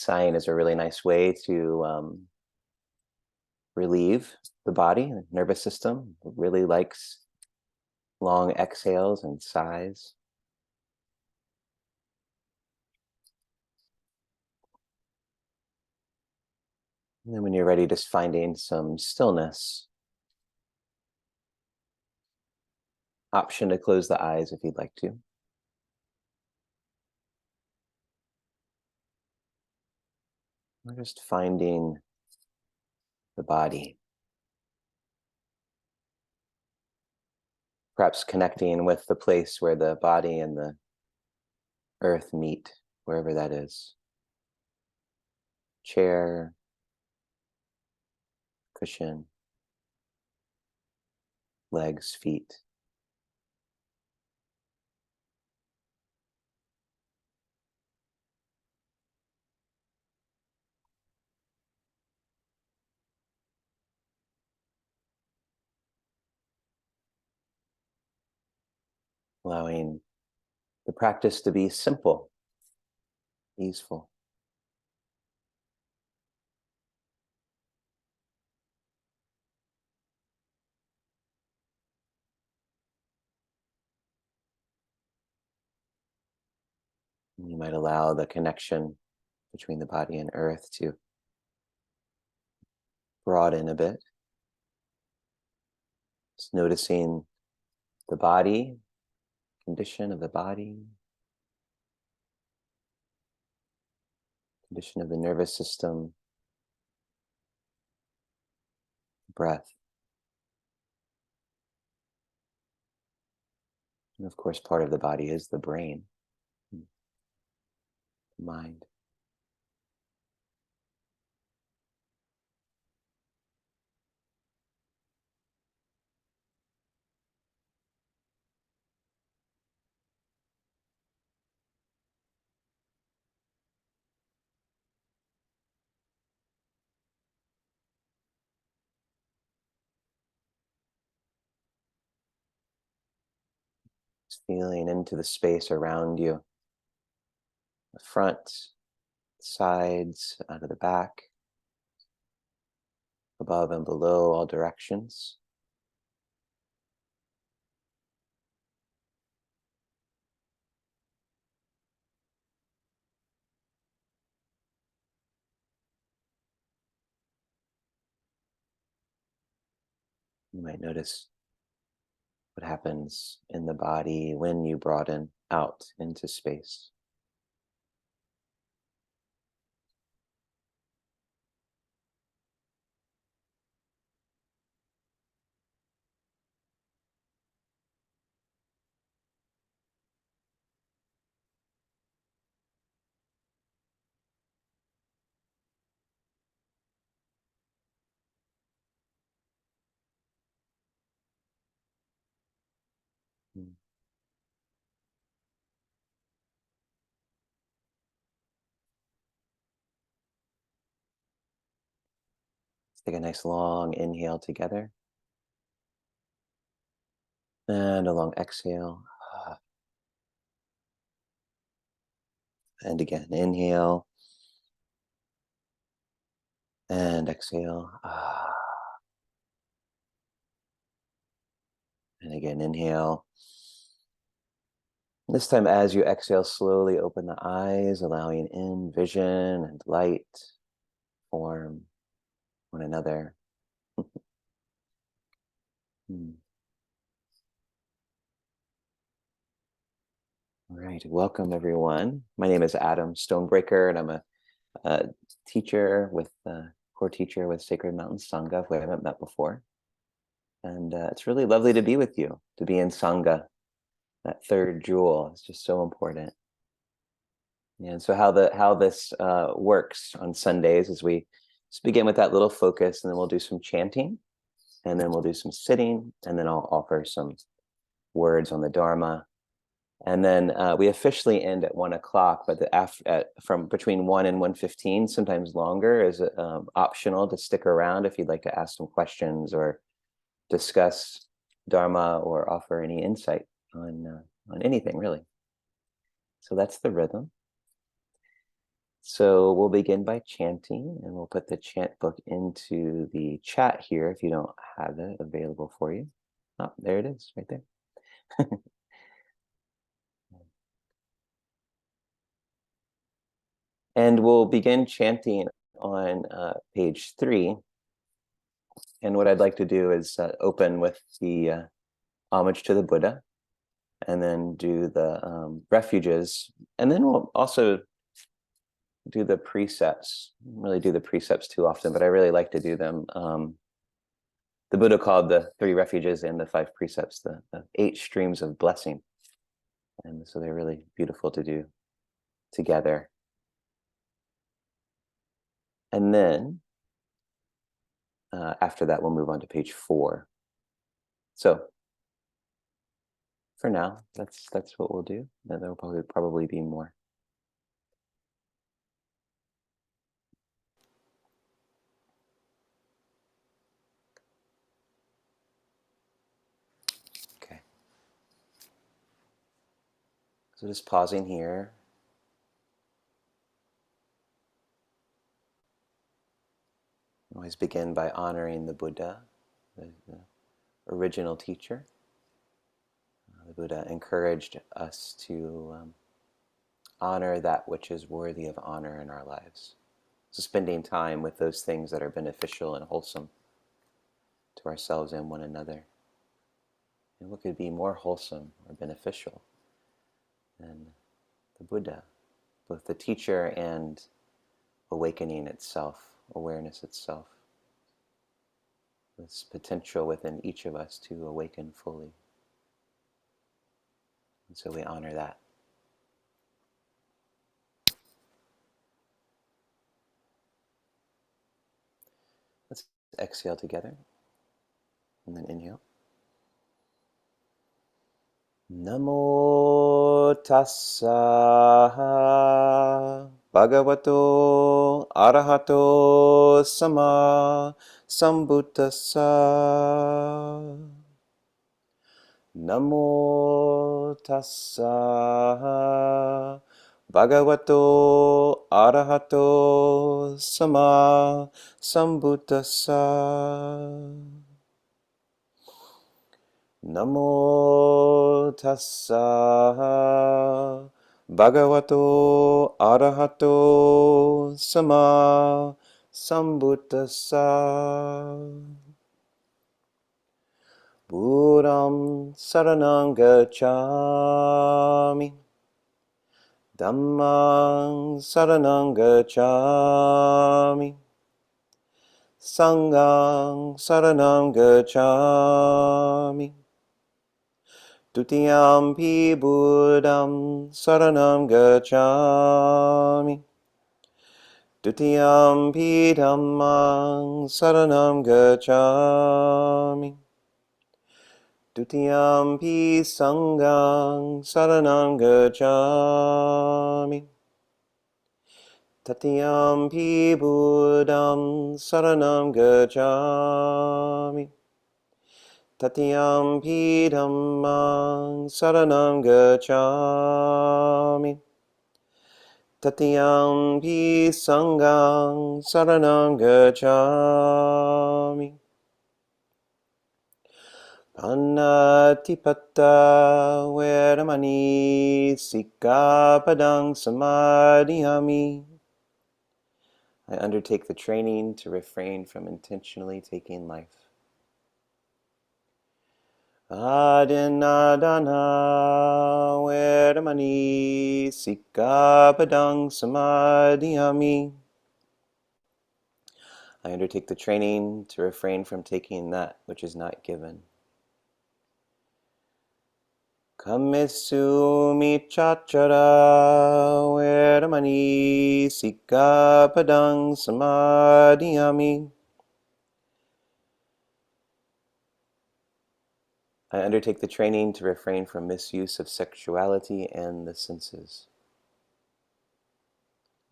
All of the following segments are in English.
Sighing is a really nice way to relieve the body. The nervous system really likes long exhales and sighs. And then when you're ready, just finding some stillness. Option to close the eyes if you'd like to. We're just finding the body. Perhaps connecting with the place where the body and the earth meet, wherever that is. Chair, cushion, legs, feet. Allowing the practice to be simple, easeful. You might allow the connection between the body and earth to broaden a bit. Just noticing the body, condition of the body, condition of the nervous system, breath. And of course, part of the body is the brain, the mind. Just feeling into the space around you, the front, sides, out of the back, above and below, all directions. You might notice what happens in the body when you broaden out into space. Mm. Let's take a nice long inhale together. And a long exhale. And again, inhale. And exhale. And again, inhale. This time, as you exhale, slowly open the eyes, allowing in vision and light, form one another. All right, welcome everyone. My name is Adam Stonebraker, and I'm a teacher with core teacher with Sacred Mountain Sangha, who I haven't met before. And it's really lovely to be with you, to be in Sangha. That third jewel is just so important. And so how this works on Sundays is we just begin with that little focus, and then we'll do some chanting, and then we'll do some sitting, and then I'll offer some words on the Dharma. And then we officially end at 1 o'clock, but from between 1 and 1:15, sometimes longer, is optional to stick around if you'd like to ask some questions or discuss Dharma or offer any insight on anything, really. So that's the rhythm. So we'll begin by chanting, and we'll put the chant book into the chat here if you don't have it available for you. Oh, there it is, right there. And we'll begin chanting on page 3. And what I'd like to do is open with the homage to the Buddha, and then do the refuges, and then we'll also do the precepts. I don't really do the precepts too often, but I really like to do them. The Buddha called the 3 refuges and the 5 precepts the 8 streams of blessing. And so they're really beautiful to do together. And then after that, we'll move on to page 4. So for now, that's what we'll do. Then there'll probably be more. Okay. So just pausing here. Always begin by honoring the Buddha, the original teacher. The Buddha encouraged us to honor that which is worthy of honor in our lives. So spending time with those things that are beneficial and wholesome to ourselves and one another. And what could be more wholesome or beneficial than the Buddha, both the teacher and awakening itself, awareness itself. This potential within each of us to awaken fully. And so we honor that. Let's exhale together, and then inhale. Namo tassa bhagavato arahato sama sambuddhassa. Namo tassa bhagavato arahato sama sambuddhassa. Namo tassa bhagavato arahato sama sambuddhassa. Buddham saranang gacchami. Dhammang saranang gacchami. Sanghang saranang gacchami. Dutiyampi Buddham saranam gacchami. Dutiyampi Dhammang saranam gacchami. Dutiyampi Sanghang saranam gacchami. Tatiyampi Buddham saranam gacchami. Tatiyampi Dhammang saranam gacchami. Tatiyampi Sanghang saranam gacchami. Panatipata veramani sikkhapadang samadhiyami. I undertake the training to refrain from intentionally taking life. Adinadana veramani sikkhapadang samadhiyami. I undertake the training to refrain from taking that which is not given. Kammesu michachara veramani sikkhapadang samadhiyami. I undertake the training to refrain from misuse of sexuality and the senses.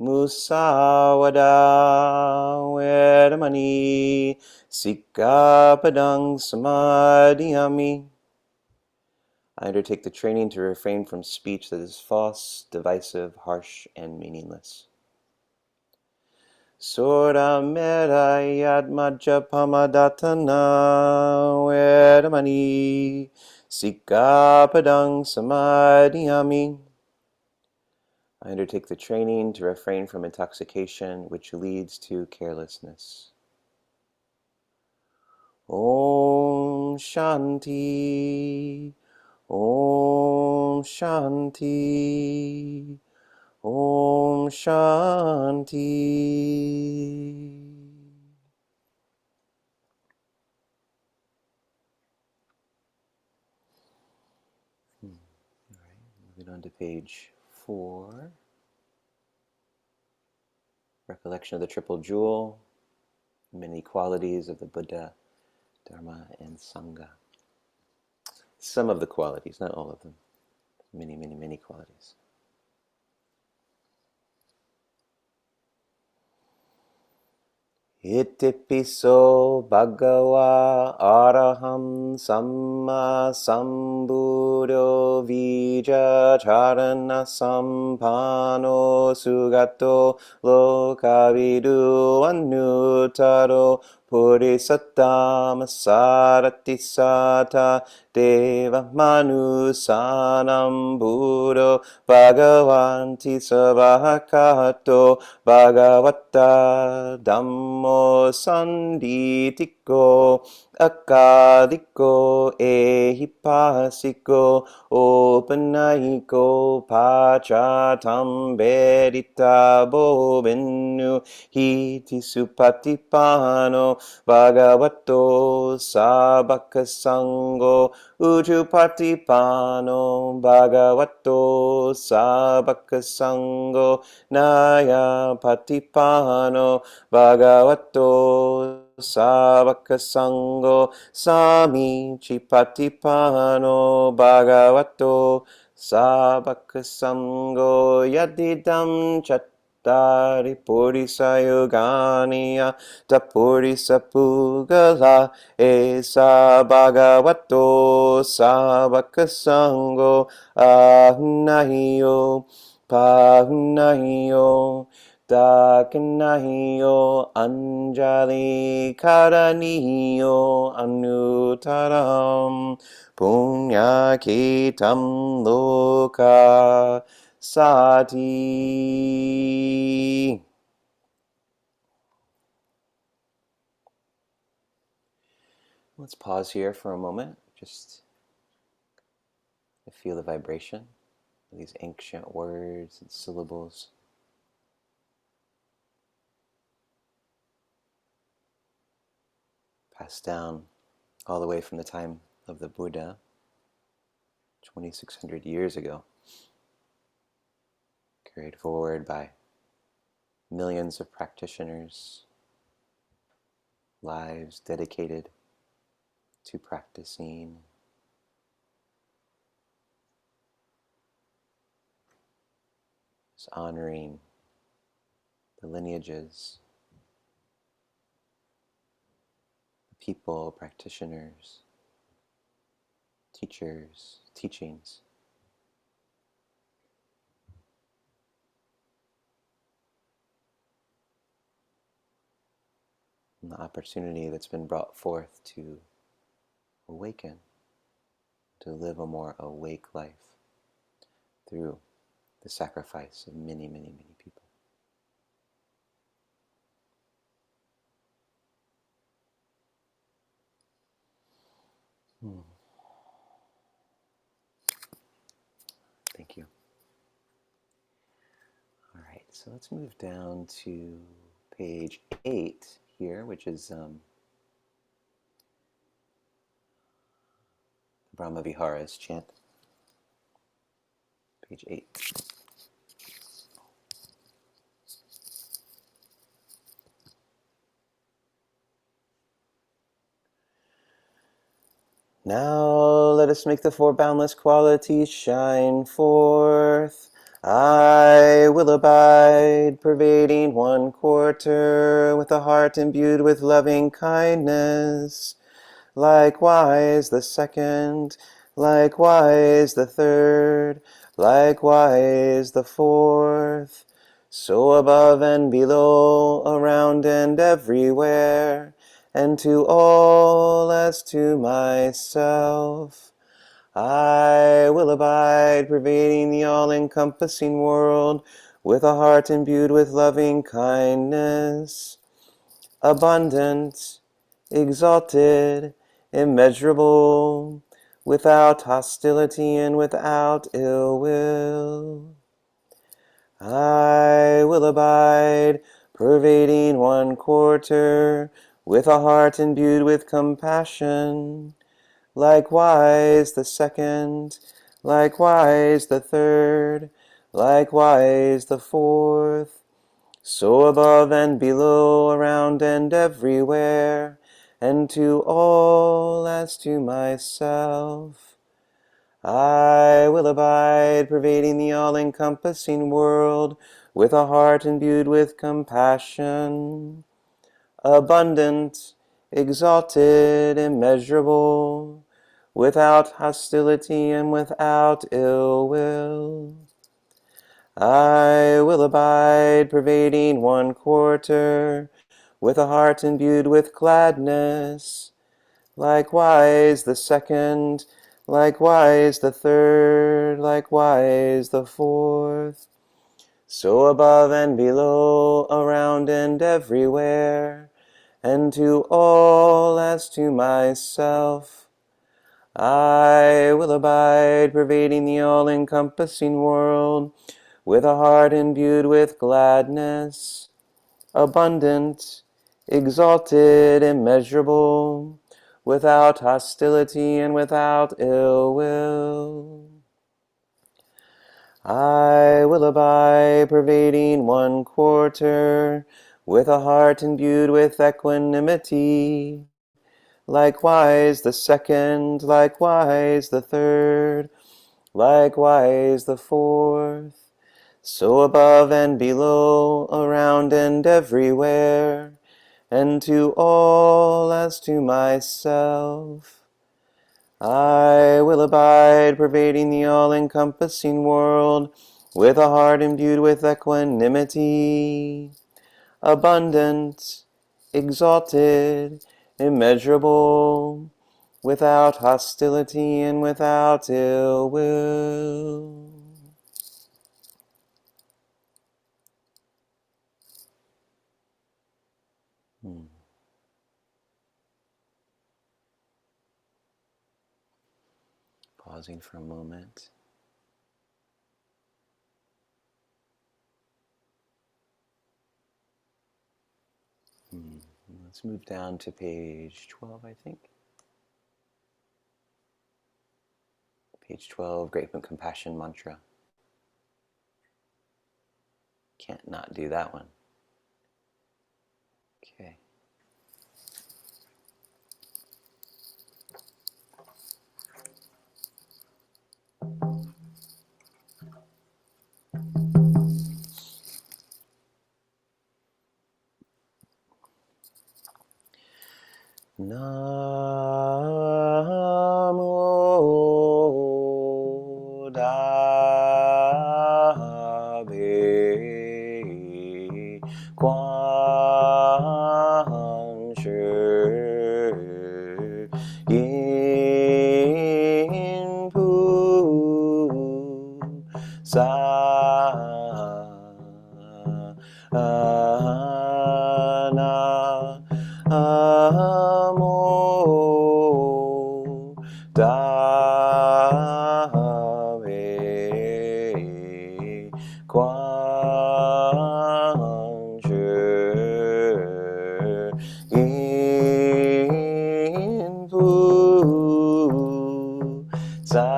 Musawada veramani sikkhapadang samadhiyami. I undertake the training to refrain from speech that is false, divisive, harsh, and meaningless. Sura mera yadmaja pamadatana vedamani sikapadang samadhiyami. I undertake the training to refrain from intoxication which leads to carelessness. Om Shanti, Om Shanti, Om Shanti. All right, moving on to page 4. Recollection of the Triple Jewel, many qualities of the Buddha, Dharma, and Sangha. Some of the qualities, not all of them. Many, many, many qualities. Itipiso bhagava araham samma sambuddho vijacharana sampano sugato lokavidu anutaro purisattam sarati sata deva manusanam buddho bhagavanti savakato Bhagavata Dhammo Sanditiko Akadiko Ehipasiko Opanayiko Pachatam Bedita Bobinu Hiti Supatipano Bhagavato Sabakasango Ujupatipano Bhagavato Sabakasango Naya Patipano Bhagavato Savakasango Sami Chipatipano Bhagavato Savakasango Yadidam Chattari Purisayogania Tapurisapugala Esa Bhagavato Savakasango Ahnahiyo Pahunahiyo Dakanahiyo Anjali Karaniyo Anutaram Punyakitam Loka Sati. Let's pause here for a moment, just to feel the vibration of these ancient words and syllables. Passed down all the way from the time of the Buddha, 2,600 years ago, carried forward by millions of practitioners, lives dedicated to practicing, honoring the lineages, the people, practitioners, teachers, teachings. And the opportunity that's been brought forth to awaken, to live a more awake life through the sacrifice of many, many, many people. Thank you. All right, so let's move down to page 8 here, which is the Brahma Vihara's chant. Page 8. Now let us make the four boundless qualities shine forth. I will abide, pervading 1/4, with a heart imbued with loving kindness. Likewise the second, likewise the third, likewise the fourth. so above and below, around and everywhere, and to all as to myself. I will abide, pervading the all-encompassing world, with a heart imbued with loving kindness, abundant, exalted, immeasurable, without hostility and without ill will. I will abide, pervading one quarter, with a heart imbued with compassion, likewise the second, likewise the third, likewise the fourth, so above and below, around and everywhere, and to all as to myself. I will abide, pervading the all-encompassing world, with a heart imbued with compassion, abundant, exalted, immeasurable, without hostility and without ill will. I will abide, pervading one quarter, with a heart imbued with gladness, likewise the second, likewise the third, likewise the fourth, so above and below, around and everywhere, and to all as to myself. I will abide, pervading the all-encompassing world, with a heart imbued with gladness, abundant, exalted, immeasurable, without hostility and without ill will. I will abide, pervading one quarter, with a heart imbued with equanimity, likewise the second, likewise the third, likewise the fourth, so above and below, around and everywhere, and to all as to myself. I will abide, pervading the all-encompassing world, with a heart imbued with equanimity, abundant, exalted, immeasurable, without hostility and without ill will. Pausing for a moment. Let's move down to page 12, I think. Page 12, Great Compassion Mantra. Can't not do that one. Okay. Namo Dabe Quan Shi Yin Pu Sa Na Amo Dave Quan Shi Yin Pu Sa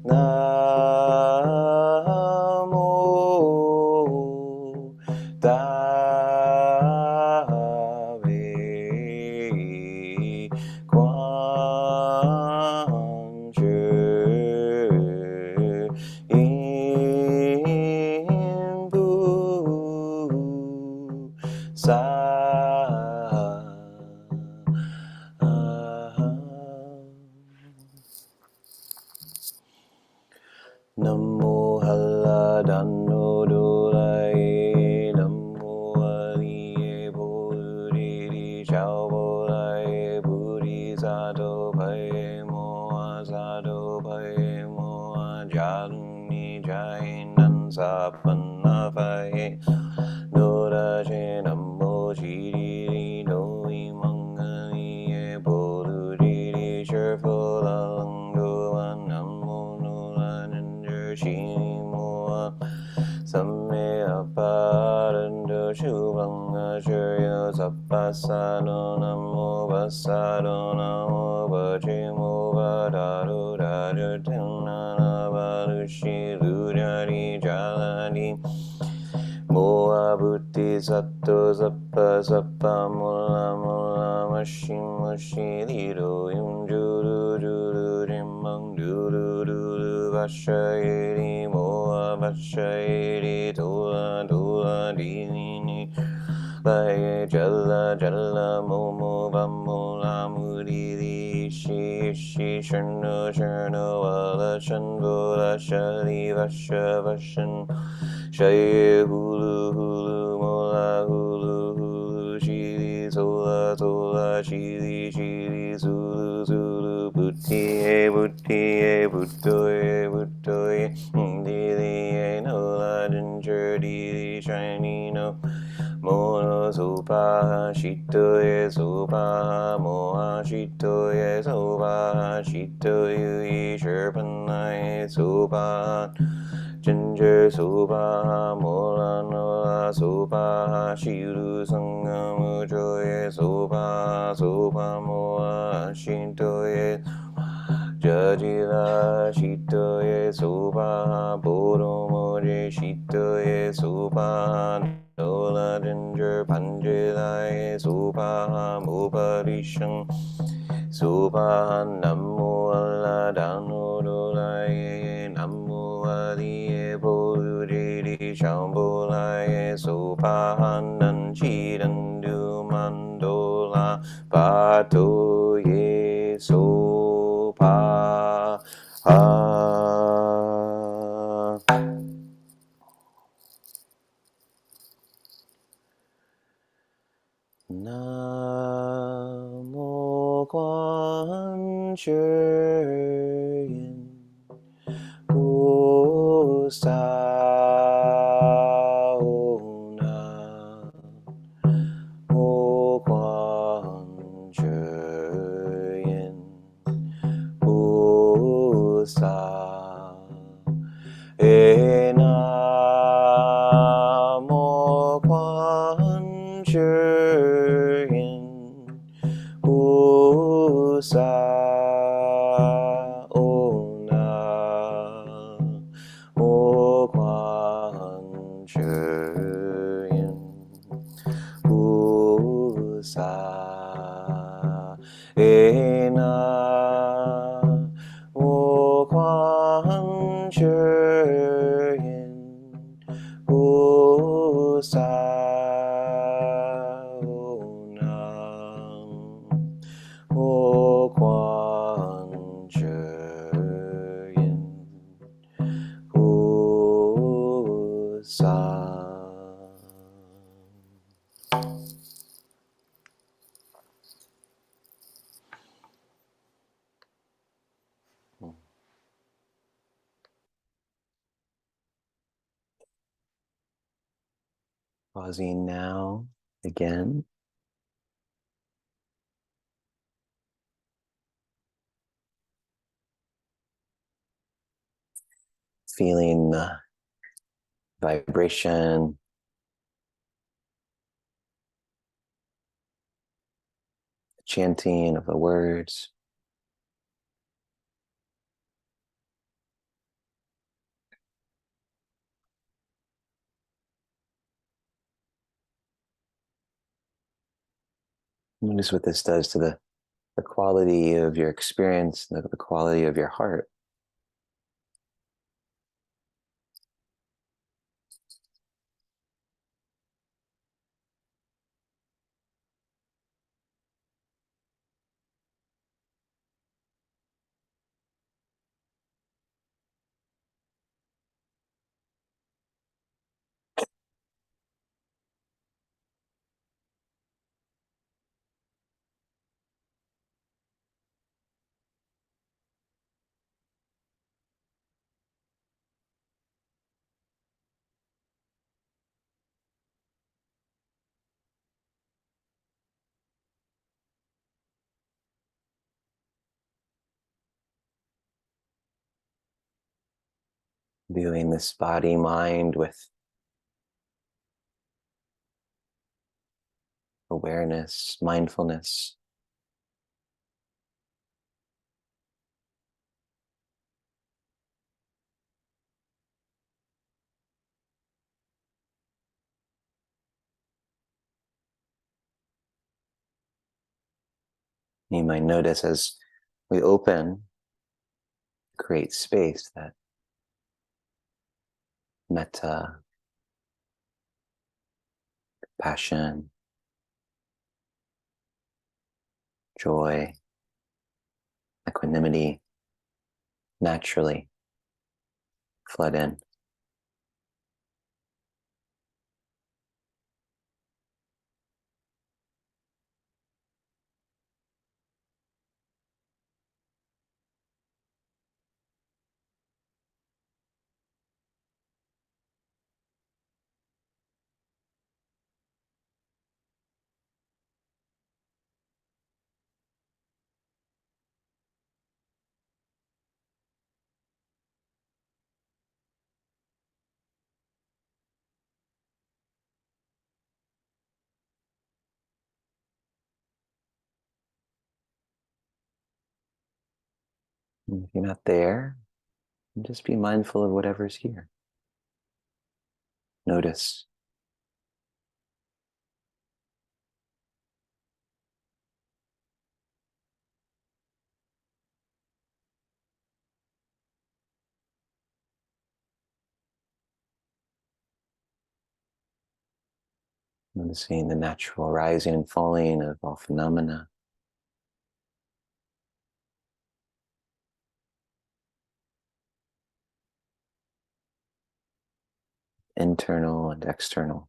Namo Dave Sapanavaye Nodaje Namo Jiri No Imangali Bolu Jiri Sherfola Langdo Namo Nula Ninja Shini Moa Samme Aparando Shubhanga Shurya Sappasano Namo Basado Namo Bajimo Vadado Raja Tinana Balushi Lujari Jalani Moa Buddhi Sato Zappa Zappa Mula Mula Mashi Mashi Lido Yum Juru Juru Jimmang Juru Juru Vashayiri Moa Vashayiri Tola Tola Dini Laye Jalla Jalla Momo Vamula Mudiri Ishi Ishi Shano Shano Wala Shanvola Shali Vasha Vashan Shaye Hulu Hulu Mola Hulu Hulu Shili Sola Sola Shili Shili Zulu Zulu Buddhi Buddhi Buddhoye Buddhoye Dili Nola Ginger Dili Shiny No Mono Sopa Shito Sopa Moha Shito Sopa Shito Yui Sherpanai Sopa Ginger Sopa Mola Nola Sopa Shiru Sangamu Joye Sopa Sopa Moa Shinto Jajila Shitoye Sopa Bodo Moje Shitoye Sopa Nola Ginger Panjila Sopa Moparishan Sopa Namo Allah Dano Dolaye Namo Ali Boludi Shambolaye Sopa Nanchi Dandu Mandola Pato Ye Sopa Namo Quan Yin Usao Mo Quan Yin Usa Ena Mo Quan Yin Usa Ona Mo Quan Yin Usa Ena Wo Quan Yin Usa Onam Wo Quan Yin Usa. Pausing now again. Feeling the vibration, the chanting of the words. Notice what this does to the quality of your experience, the quality of your heart. Viewing this body, mind with awareness, mindfulness. You might notice as we open, create space, that metta, passion, joy, equanimity naturally flood in. And if you're not there, just be mindful of whatever's here. Notice. Noticing the natural rising and falling of all phenomena, internal and external.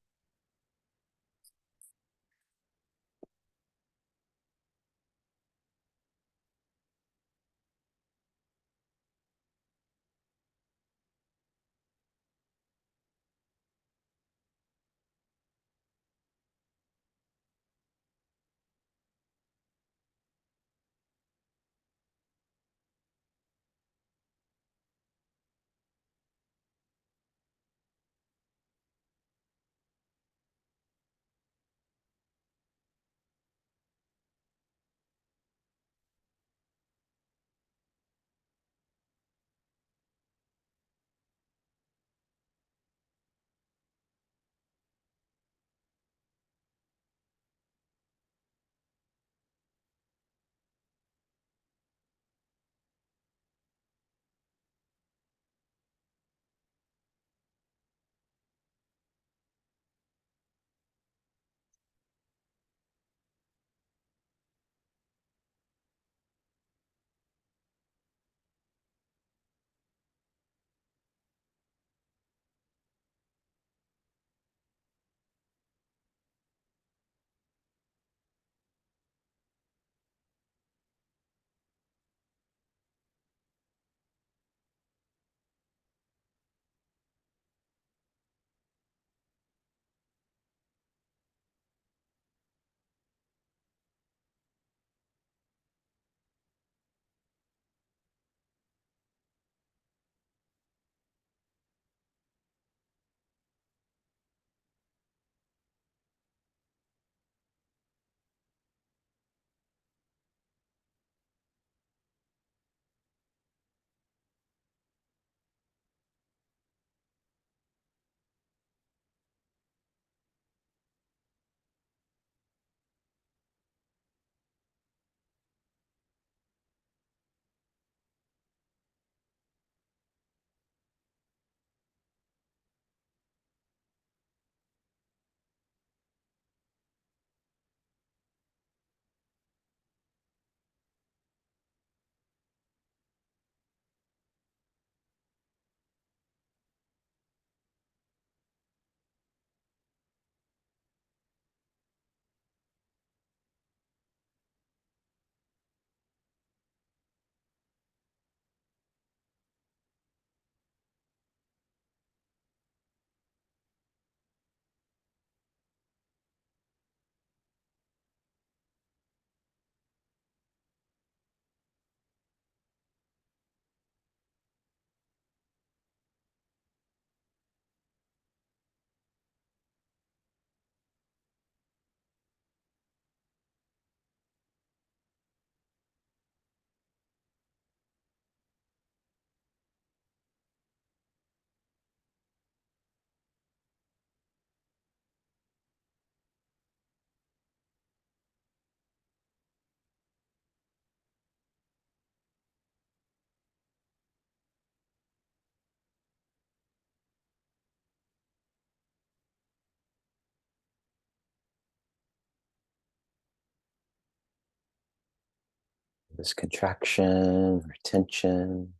this contraction or tension.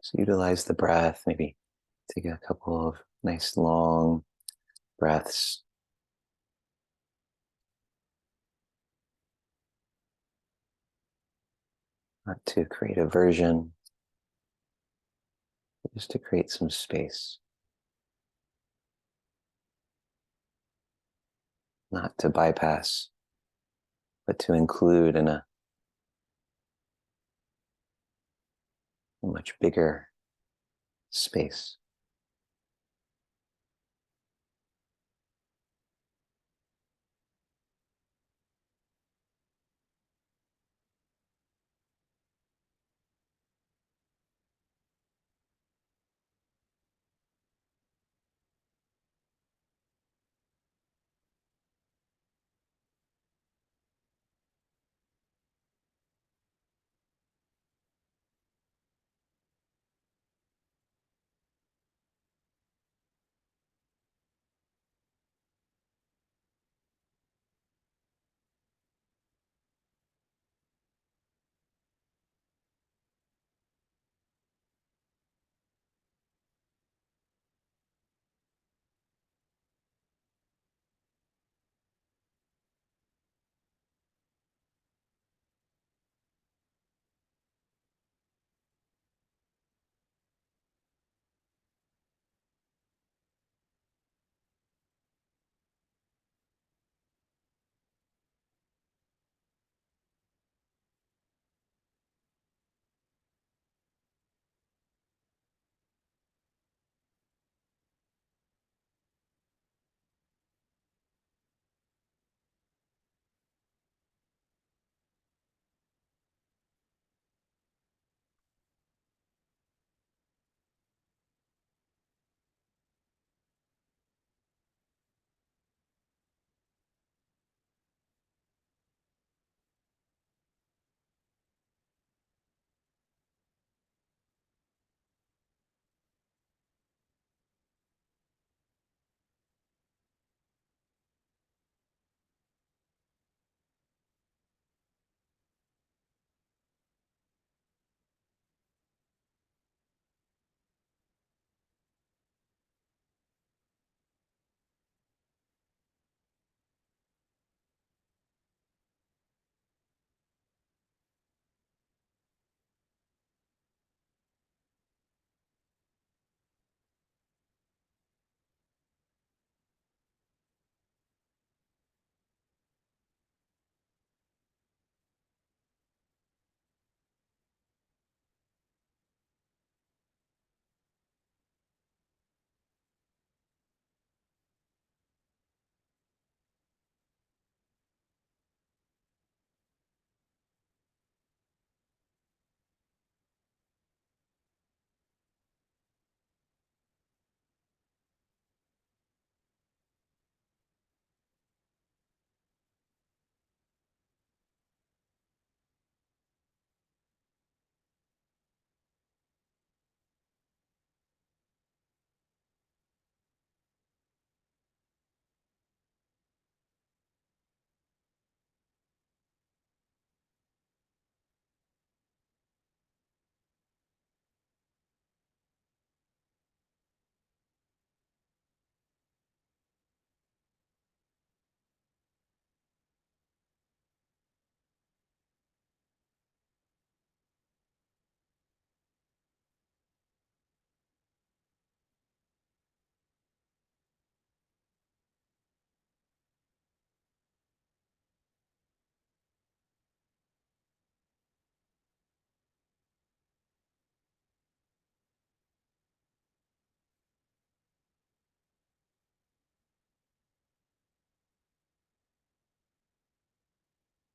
So utilize the breath, maybe take a couple of nice long breaths. Not to create aversion, but just to create some space. Not to bypass, but to include in a much bigger space.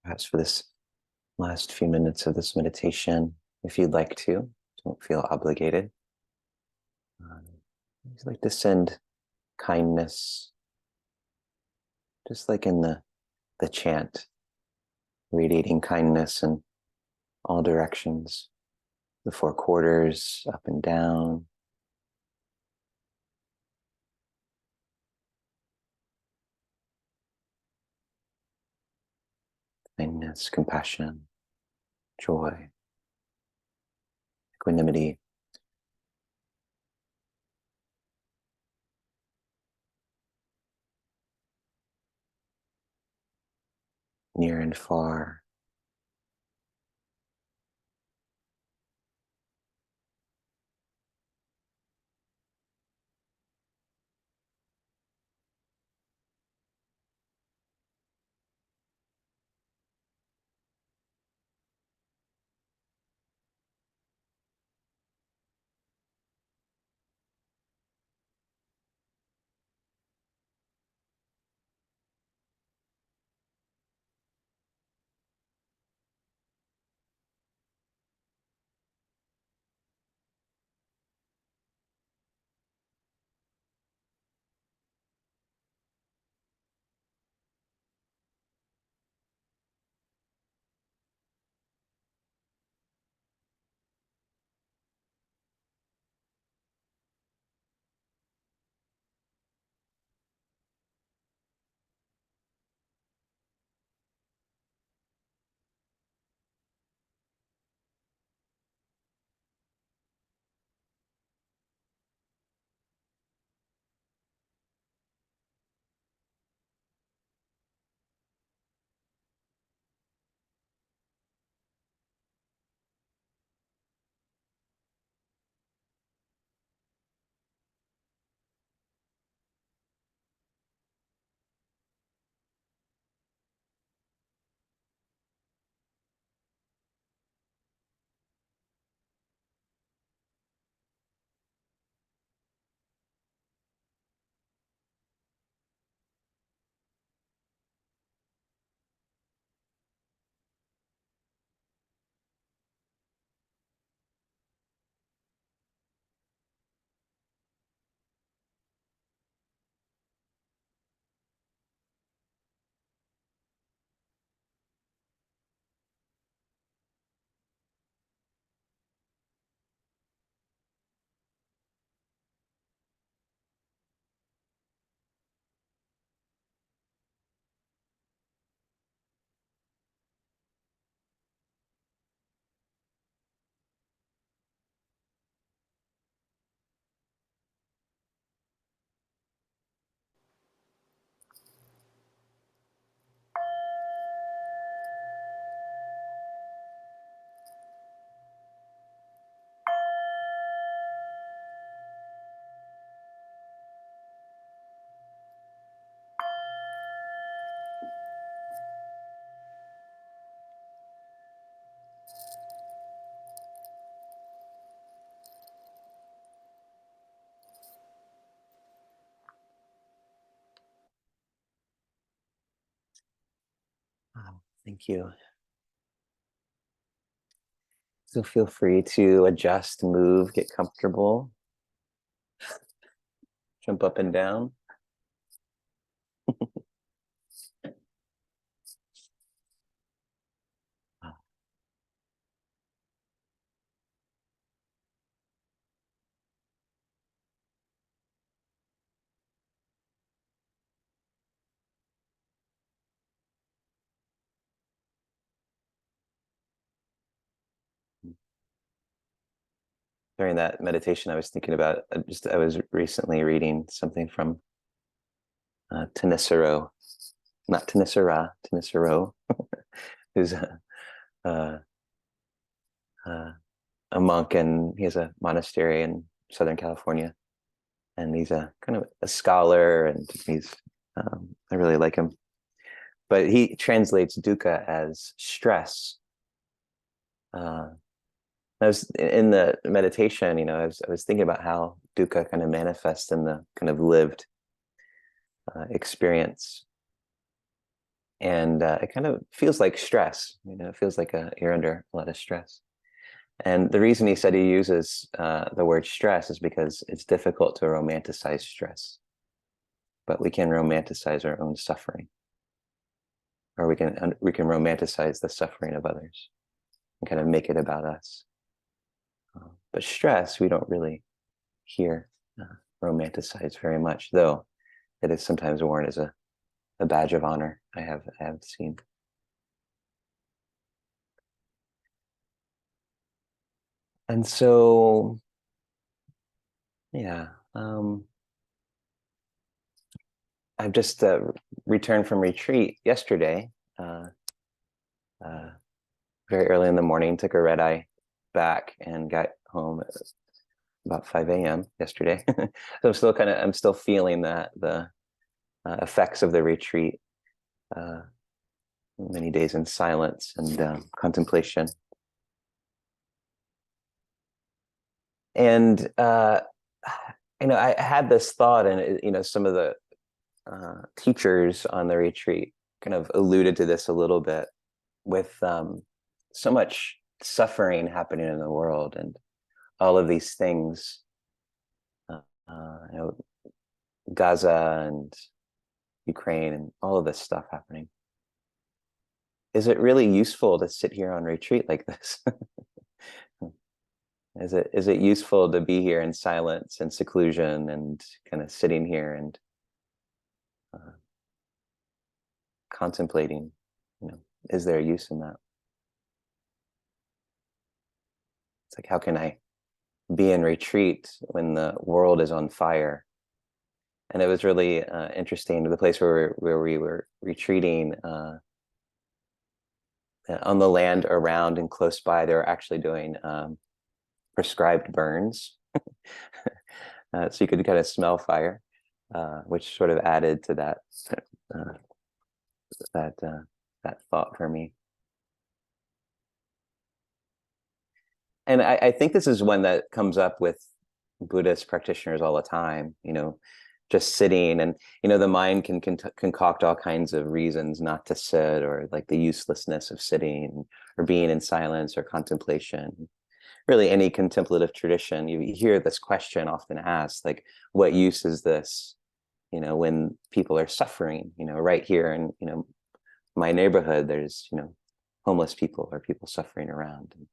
Perhaps for this last few minutes of this meditation, if you'd like to, don't feel obligated. I'd like to send kindness, just like in the chant, radiating kindness in all directions, the four quarters, up and down. kindness, compassion, joy, equanimity. Near and far. Thank you. So feel free to adjust, move, get comfortable, jump up and down. During that meditation, I was thinking about I was recently reading something from Thanissaro, not Thanissara, Thanissaro, who's uh, uh, a monk, and he has a monastery in Southern California, and he's a kind of a scholar, and he's I really like him, but he translates dukkha as stress. I was in the meditation, I was thinking about how dukkha kind of manifests in the kind of lived experience, and it kind of feels like stress. It feels like you're under a lot of stress. And the reason he said he uses the word stress is because it's difficult to romanticize stress, but we can romanticize our own suffering, or we can romanticize the suffering of others and kind of make it about us. But stress, we don't really hear romanticized very much, though it is sometimes worn as a badge of honor. I have seen. And so, yeah, I've just returned from retreat yesterday, uh, uh, very early in the morning, took a red eye back and got home at about 5 a.m. yesterday. So I'm still feeling the effects of the retreat, uh, many days in silence and contemplation. And, I had this thought, and, some of the teachers on the retreat kind of alluded to this a little bit with so much suffering happening in the world and all of these things, uh, you know, Gaza and Ukraine and all of this stuff happening. Is it really useful to sit here on retreat like this? Is it useful to be here in silence and seclusion and kind of sitting here and uh, contemplating? Is there a use in that? It's like, how can I be in retreat when the world is on fire? And it was really interesting. The place where we were retreating, on the land around and close by, they were actually doing prescribed burns. So you could kind of smell fire, which sort of added to uh, that thought for me. And I think this is one that comes up with Buddhist practitioners all the time, just sitting, and the mind can concoct all kinds of reasons not to sit, or like the uselessness of sitting or being in silence or contemplation. Really, any contemplative tradition, you hear this question often asked, like, what use is this, when people are suffering? Right here in my neighborhood, there's homeless people or people suffering around, and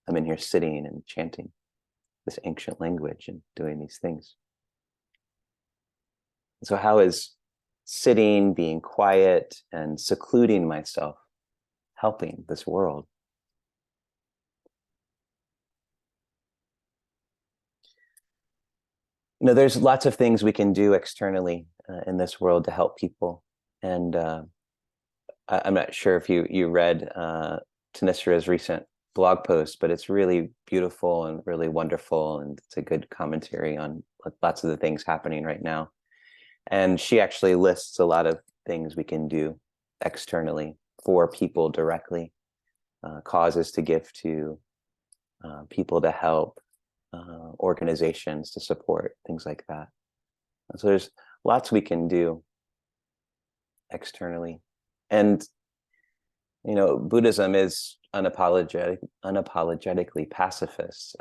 I'm in here sitting and chanting this ancient language and doing these things. So how is sitting, being quiet, and secluding myself helping this world? There's lots of things we can do externally in this world to help people. And I'm not sure if you read Tanisra's recent blog post, but it's really beautiful and really wonderful. And it's a good commentary on lots of the things happening right now. And she actually lists a lot of things we can do externally for people directly, causes to give to, people to help, organizations to support, things like that. And so there's lots we can do externally. And, Buddhism is unapologetically pacifist,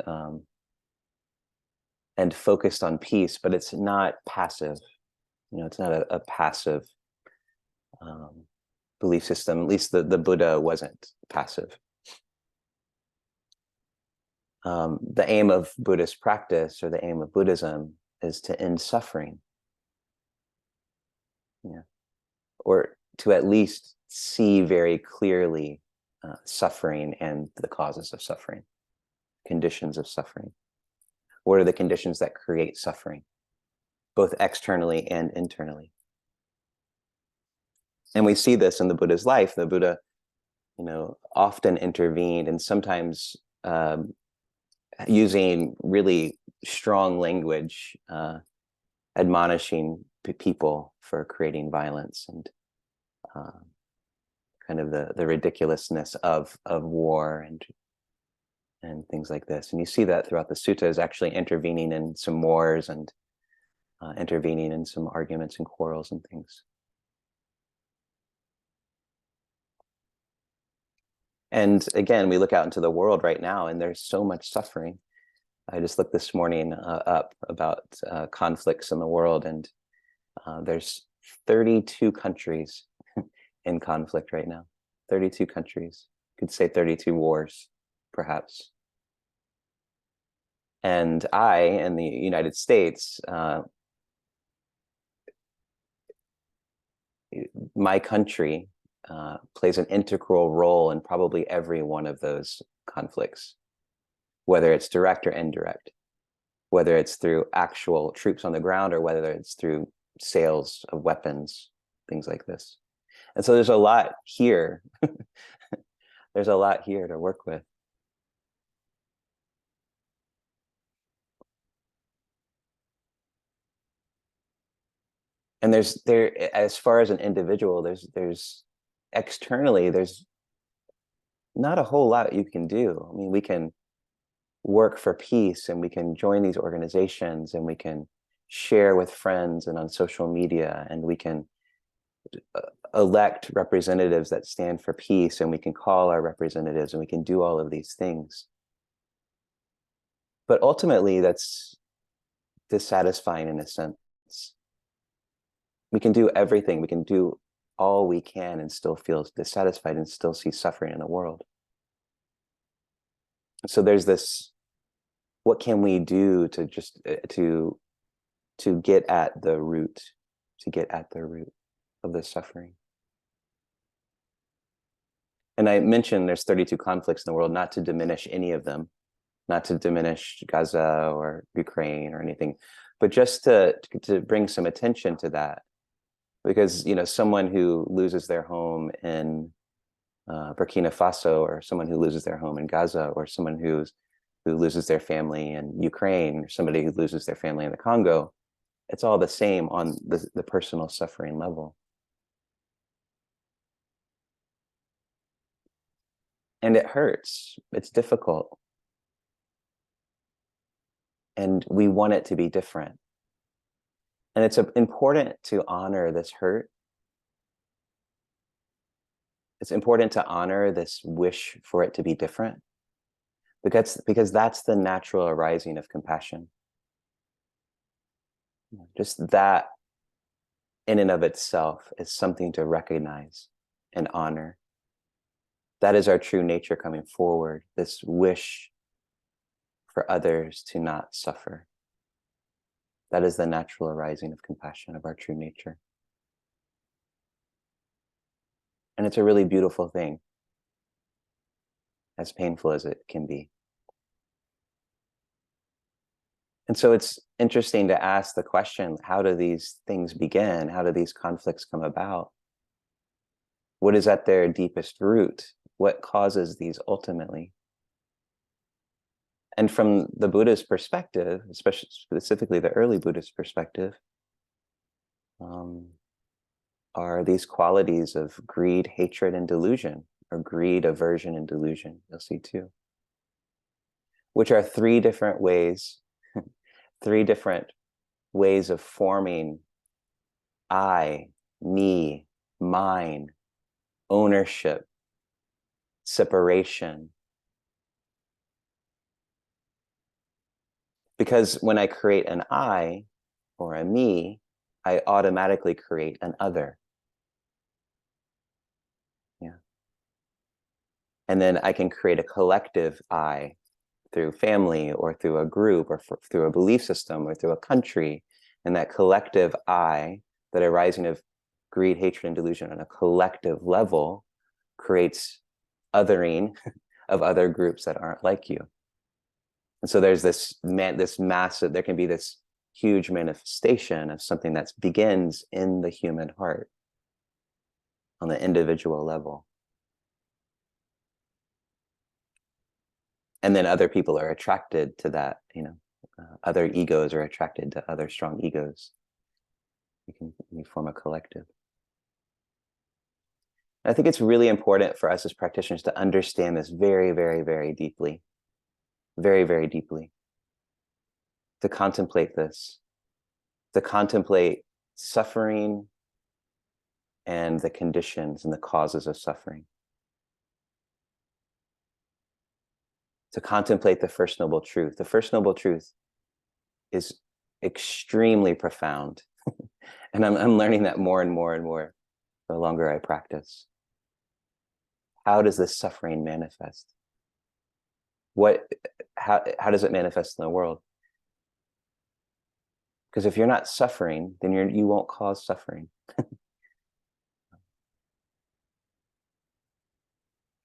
and focused on peace, but it's not passive. It's not a passive belief system. At least the Buddha wasn't passive. The aim of Buddhist practice, or the aim of Buddhism, is to end suffering. Yeah. Or to at least see very clearly suffering and the causes of suffering, conditions of suffering. What are the conditions that create suffering, both externally and internally? And we see this in the Buddha's life. The Buddha, often intervened, and sometimes using really strong language, admonishing people for creating violence, and kind of the ridiculousness of war and things like this. And you see that throughout the suttas, actually intervening in some wars and intervening in some arguments and quarrels and things. And again, we look out into the world right now, and there's so much suffering. I just looked this morning up about conflicts in the world, and there's 32 countries in conflict right now. 32 countries. You could say 32 wars, perhaps. And I, in the United States, my country plays an integral role in probably every one of those conflicts, whether it's direct or indirect, whether it's through actual troops on the ground or whether it's through sales of weapons, things like this. And so there's a lot here. There's a lot here to work with. And as far as an individual, there's externally, there's not a whole lot you can do. I mean, we can work for peace and we can join these organizations and we can share with friends and on social media, and we can elect representatives that stand for peace, and we can call our representatives, and we can do all of these things. But ultimately, that's dissatisfying in a sense. We can do everything. We can do all we can and still feel dissatisfied and still see suffering in the world. So there's this, what can we do to just to get at the root, of the suffering? And I mentioned there's 32 conflicts in the world, not to diminish any of them, not to diminish Gaza or Ukraine or anything, but just to bring some attention to that. Because, you know, someone who loses their home in Burkina Faso, or someone who loses their home in Gaza, or someone who loses their family in Ukraine, or somebody who loses their family in the Congo, it's all the same on the personal suffering level. And it hurts. It's difficult. And we want it to be different. And it's important to honor this hurt. It's important to honor this wish for it to be different, because that's the natural arising of compassion. Just that in and of itself is something to recognize and honor. That is our true nature coming forward, this wish for others to not suffer. That is the natural arising of compassion, of our true nature. And it's a really beautiful thing, as painful as it can be. And so it's interesting to ask the question, how do these things begin? How do these conflicts come about? What is at their deepest root? What causes these ultimately? And from the Buddha's perspective, especially specifically the early Buddhist perspective, are these qualities of greed, hatred, and delusion, or greed, aversion, and delusion. You'll see too, which are three different ways of forming I, me, mine, ownership, separation. Because when I create an I or a me, I automatically create an other. Yeah. And then I can create a collective I through family or through a group or through a belief system or through a country. And that collective I, that arising of greed, hatred, and delusion on a collective level, creates othering of other groups that aren't like you. And so there's this massive, there can be this huge manifestation of something that begins in the human heart on the individual level. And then other people are attracted to that, other egos are attracted to other strong egos. You form a collective. I think it's really important for us as practitioners to understand this very, very, very deeply. Very, very deeply. To contemplate this. To contemplate suffering and the conditions and the causes of suffering. To contemplate the First Noble Truth. The First Noble Truth is extremely profound. And I'm learning that more and more and more the longer I practice. How does this suffering manifest? How does it manifest in the world? Because if you're not suffering, then you won't cause suffering.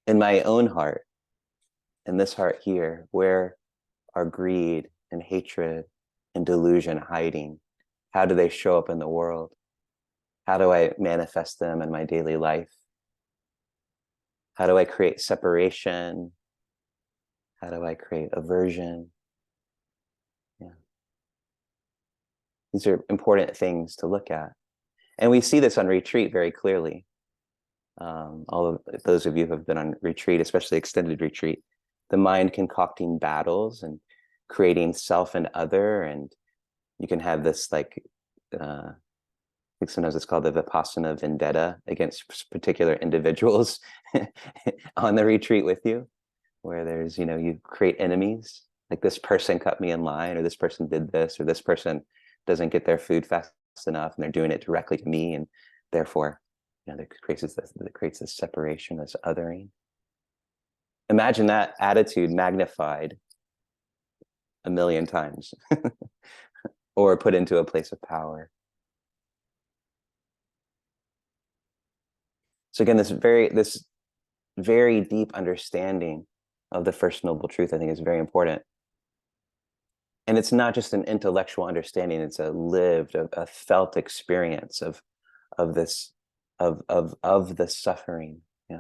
In my own heart, in this heart here, where are greed and hatred and delusion hiding? How do they show up in the world? How do I manifest them in my daily life? How do I create separation? How do I create aversion? Yeah. These are important things to look at. And we see this on retreat very clearly. All of those of you who have been on retreat, especially extended retreat, the mind concocting battles and creating self and other, and you can have this like I think sometimes it's called the Vipassana vendetta against particular individuals on the retreat with you, where there's, you create enemies, like this person cut me in line, or this person did this, or this person doesn't get their food fast enough and they're doing it directly to me, and therefore that creates this separation, this othering. Imagine that attitude magnified a million times or put into a place of power. So again, this very deep understanding of the First Noble Truth, I think, is very important. And it's not just an intellectual understanding; it's a lived, a felt experience of this, of the suffering. Yeah.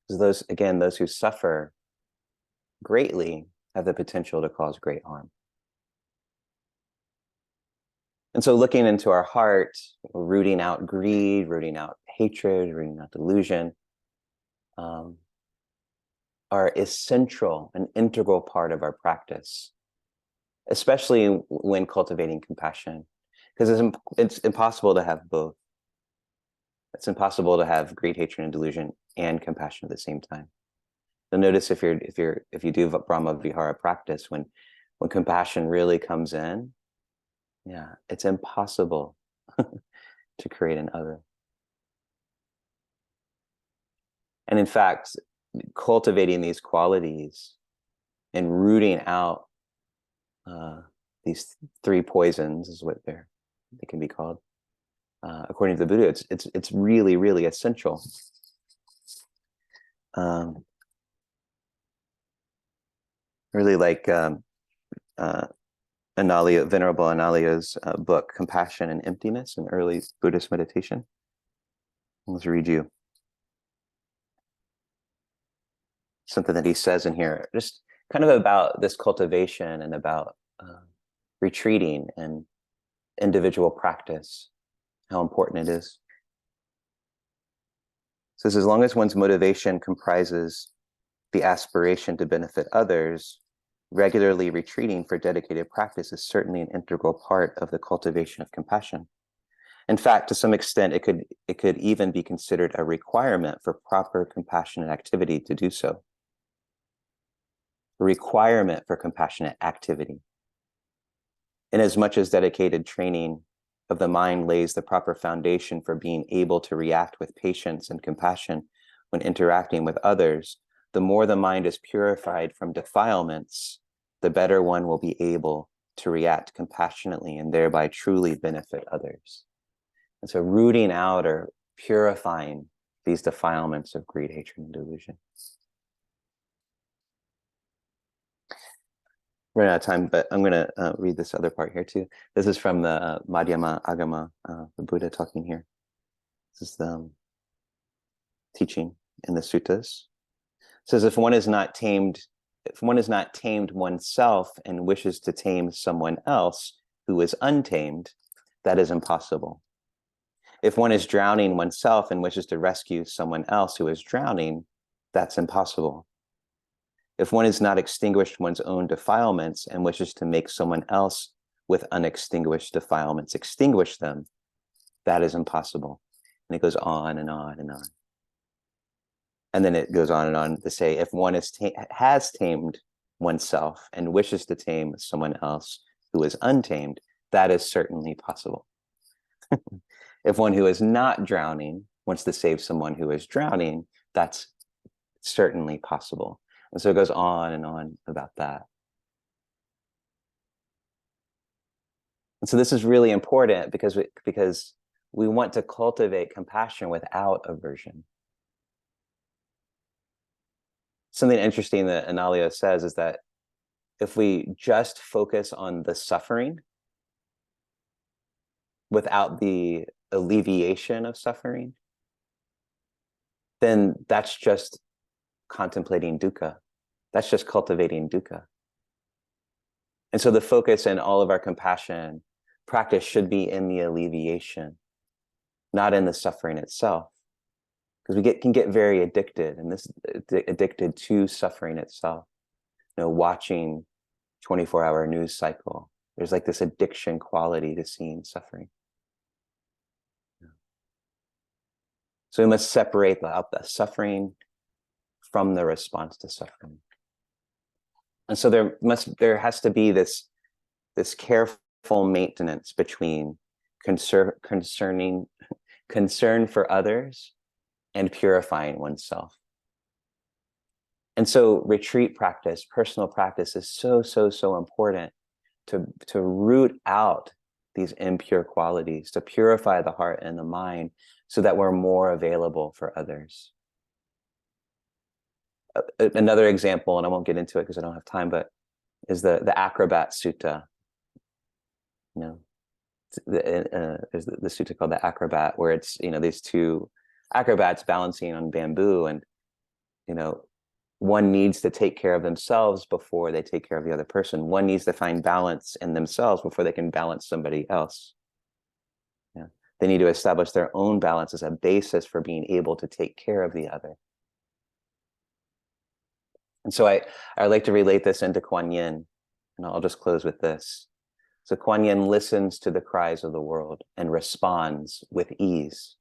Because those who suffer greatly have the potential to cause great harm. And so looking into our heart, rooting out greed, rooting out hatred, rooting out delusion, are essential, an integral part of our practice, especially when cultivating compassion, because it's impossible to have both. It's impossible to have greed, hatred, and delusion and compassion at the same time. You'll notice if you do Brahma Vihara practice, when compassion really comes in, yeah, it's impossible to create an other. And in fact, cultivating these qualities and rooting out these three poisons is what they can be called. According to the Buddha, it's really, really essential. Really like Venerable Analaya's book, Compassion and Emptiness, an early Buddhist meditation. Let's read you something that he says in here, just kind of about this cultivation and about retreating and individual practice, how important it is. It says, as long as one's motivation comprises the aspiration to benefit others, regularly retreating for dedicated practice is certainly an integral part of the cultivation of compassion. In fact, to some extent, it could even be considered a requirement for proper compassionate activity to do so. A requirement for compassionate activity. Inasmuch as dedicated training of the mind lays the proper foundation for being able to react with patience and compassion when interacting with others, the more the mind is purified from defilements, the better one will be able to react compassionately and thereby truly benefit others. And so rooting out or purifying these defilements of greed, hatred, and delusion. We're out of time, but I'm going to read this other part here too. This is from the Madhyama Agama, the Buddha talking here. This is the teaching in the suttas. It says, if one is not tamed oneself and wishes to tame someone else who is untamed, that is impossible. If one is drowning oneself and wishes to rescue someone else who is drowning, that's impossible. If one has not extinguished one's own defilements and wishes to make someone else with unextinguished defilements extinguish them, that is impossible. And it goes on and on and on. And then it goes on and on to say, if one has tamed oneself and wishes to tame someone else who is untamed, that is certainly possible. If one who is not drowning wants to save someone who is drowning, that's certainly possible. And so it goes on and on about that. And so this is really important because we want to cultivate compassion without aversion. something interesting that Analia says is that if we just focus on the suffering without the alleviation of suffering, then that's just contemplating dukkha. That's just cultivating dukkha. And so the focus in all of our compassion practice should be in the alleviation, not in the suffering itself. Because we can get very addicted, and addicted to suffering itself. Watching 24-hour news cycle. There's like this addiction quality to seeing suffering. So we must separate out the suffering from the response to suffering. And so there has to be this careful maintenance between concern for others and purifying oneself. And so retreat practice, personal practice is so important to root out these impure qualities, to purify the heart and the mind so that we're more available for others. Another example, and I won't get into it because I don't have time, but is the Acrobat Sutta. There's the sutta called the Acrobat, where it's these two acrobats balancing on bamboo, and one needs to take care of themselves before they take care of the other person. One needs to find balance in themselves before they can balance somebody else. They need to establish their own balance as a basis for being able to take care of the other. And so I like to relate this into Kuan Yin, and I'll just close with this. So Kuan Yin listens to the cries of the world and responds with ease.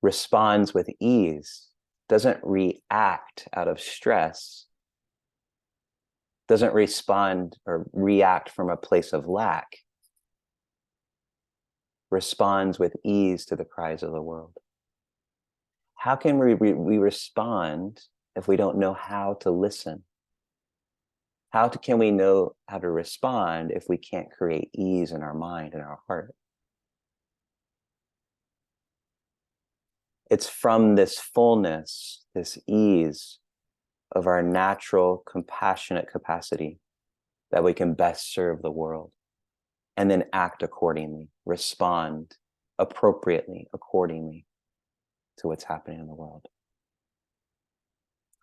Responds with ease, doesn't react out of stress, doesn't respond or react from a place of lack. Responds with ease to the cries of the world. How can we respond if we don't know how to listen? How can we know how to respond if we can't create ease in our mind and our heart? It's from this fullness, this ease of our natural compassionate capacity that we can best serve the world, and then act accordingly, respond appropriately, accordingly to what's happening in the world.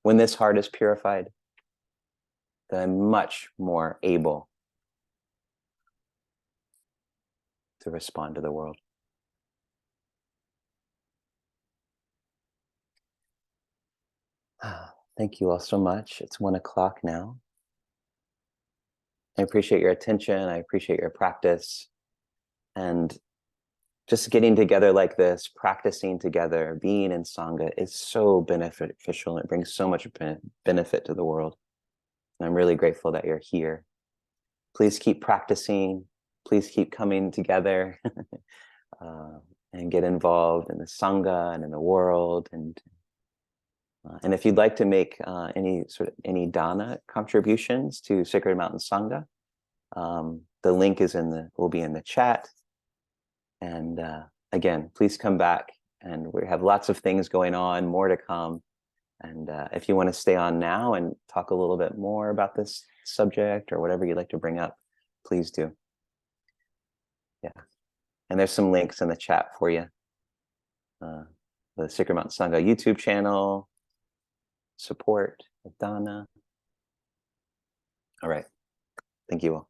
When this heart is purified, then I'm much more able to respond to the world. Thank you all so much. It's 1 o'clock now. I appreciate your attention. I appreciate your practice. And just getting together like this, practicing together, being in Sangha is so beneficial. It brings so much benefit to the world. And I'm really grateful that you're here. Please keep practicing. Please keep coming together and get involved in the Sangha and in the world. And if you'd like to make any dana contributions to Sacred Mountain Sangha, the link will be in the chat. And again, please come back. And we have lots of things going on, more to come. And if you want to stay on now and talk a little bit more about this subject or whatever you'd like to bring up, please do. Yeah. And there's some links in the chat for you. The Sacred Mountain Sangha YouTube channel, support, Dana. All right. Thank you all.